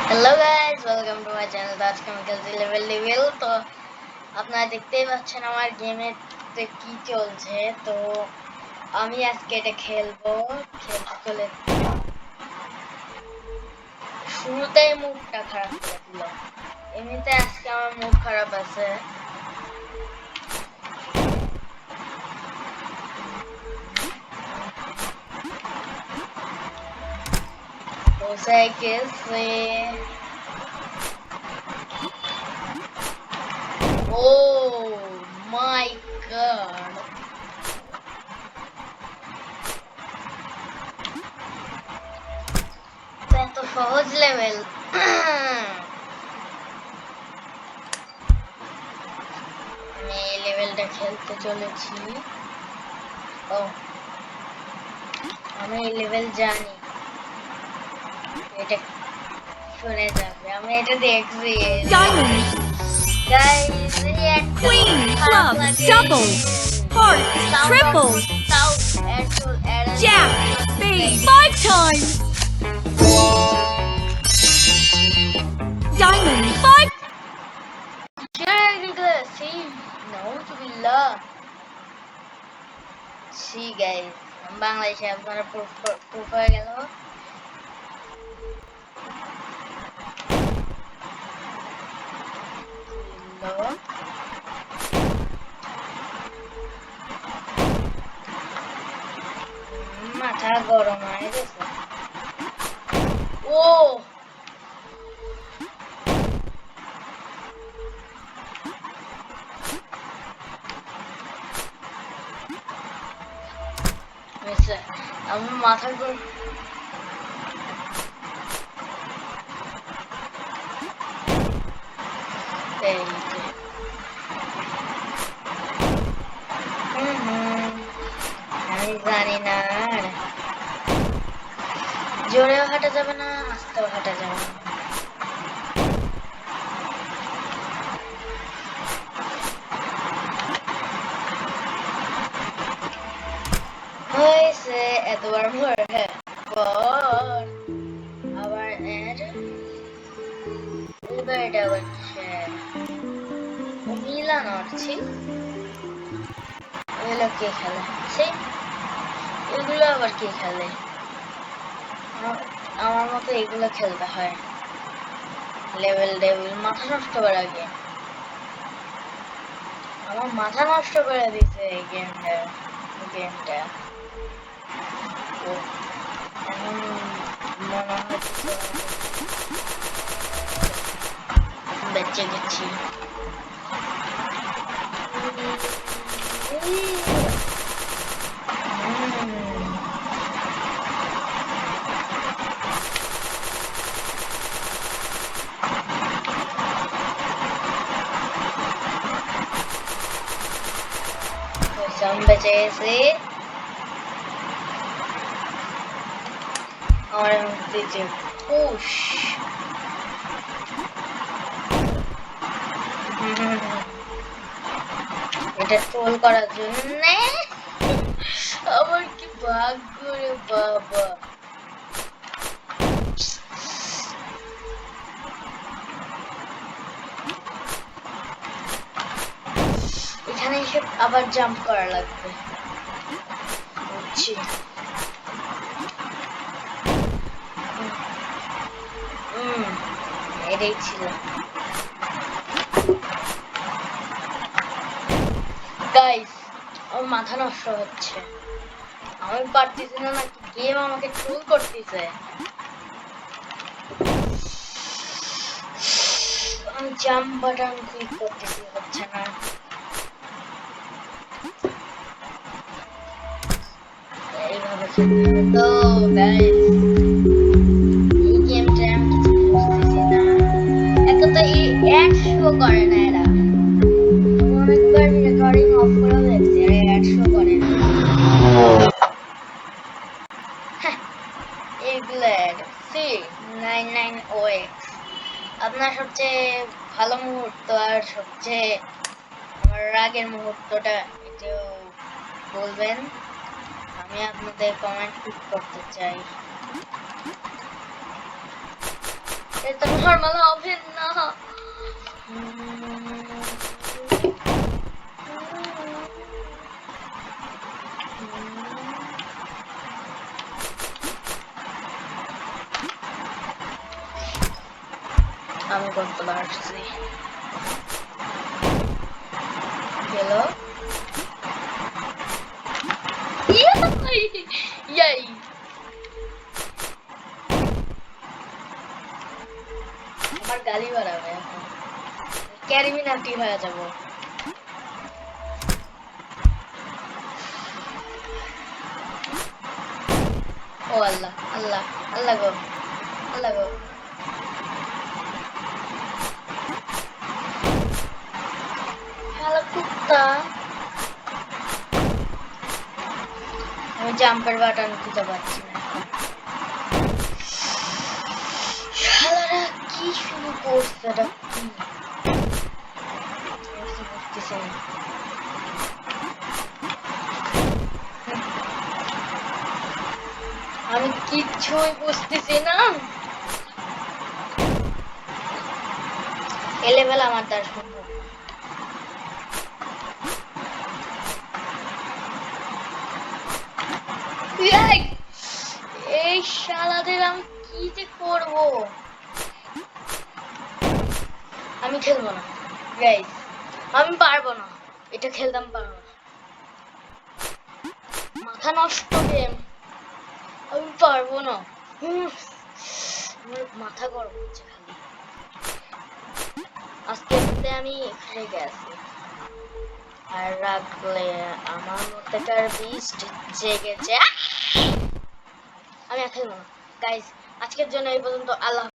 Hello guys, welcome to my channel. তো আজকে আমি খেলছি লেভেল তো আপনারা দেখতেই পাচ্ছেন আমার গেমেতে কি চলছে। তো আমি আজকে এটা খেলতে চলে শুরুতেই মুডটা খারাপ করে দিল। এমনিতে আজকে আমার মুড খারাপ আছে। বসে গেছে। ও মাই গড, এত সহজ লেভেল। আমি এই লেভেলটা খেলতে চলেছি। ও, আমি এই লেভেল জানি, এটা শুনে যাবে। আমি এটা দেখছি গাইস, রিঅ্যাক্ট Queen, খারাপ club, লাগে। double, heart, sound of triple, sound jack, spade, 5 times, diamond, 5. See নাউজুবিল্লাহ। সি গাইস, বাংলাদেশে আপনারা প্রুফ হয়ে গেল। মাথা গরম হয়ে গেছে। ও আমার মাথা গরম। এই যে। আমি জানি না, আর জোরেও হাঁটা যাবে না, আস্তেও হাঁটা যাবে না। হয়েছে এতবার পর আবার এবার এটা হচ্ছে মিলান হচ্ছে। এগুলো কে খেলে? সেই এগুলো আবার কে খেলে? আমার মতো এগুলো খেলতে হয়। লেভেল মাথা নষ্ট করার আগে আমার মাথা নষ্ট করে দিছে এই গেমটা। ও, এখন মনে হচ্ছে বেঁচে গেছি। বেঁচে গেছি। আমার দিচ্ছে পুশ। এটা ট্রোল করার জন্য আমার কি ভাগ্য রে বাবা। এখানে এসে আবার জাম্প করা লাগবে, বুঝছি। এটাই ছিল গাইস। আমার মাথা নষ্ট হচ্ছে, আমি পারতেছি না, নাকি গেম আমাকে ট্রোল করতেছে। আমি জাম্প বাটন ক্লিক করতেছি, হচ্ছে না। এইভাবে খেলতে হবে তো গাইস। এই গেমটা আমি কিছু বুঝতেছি না। এত তো অ্যাড শো করে না এরা। অনেকবার রেকর্ডিং অফ করে দেখছি, অ্যাড শো করে না। এগুলার C99OX আপনার সবচেয়ে ভালো মুহূর্ত আর সবচেয়ে আমার রাগের মুহূর্তটা এটাও বলবেন। আমি আপনাদের কমেন্ট পিক করতে চাই। এটা নরমাল হবে না। আমি করতে পারছি। হ্যালো, ইয়াই আমার গালি বাড়াবে এখন, ক্যারিমিনাটি হয়ে যাব। ও আল্লাহ আল্লাহ আল্লাহ গো, আল্লাহ গো। হ্যালো কুত্তা, আমি জাম্পের বাটন খুঁজে পাচ্ছি না। শালারা কি শুরু করছে, এটা কি বুঝতেছি না। আমি কিচ্ছুই বুঝতেছি না। এ লেভেল আমার দ্বারা সম্ভব না। এই শালাদের আমি কি যে করবো, আমি খেলবো না গাইস, আমি পারবো না, এটা খেলতাম পারবো না, মাথা নষ্ট গেম, আমি পারবো না। আমার মাথা গরম হচ্ছে খালি, আজকে আমি হেরে গেছি। আর রাখলে আমার মধ্যেকার বিস্ট জেগেছে। আমি আর খেলবো না গাইস, আজকের জন্য এই পর্যন্ত। আল্লাহ।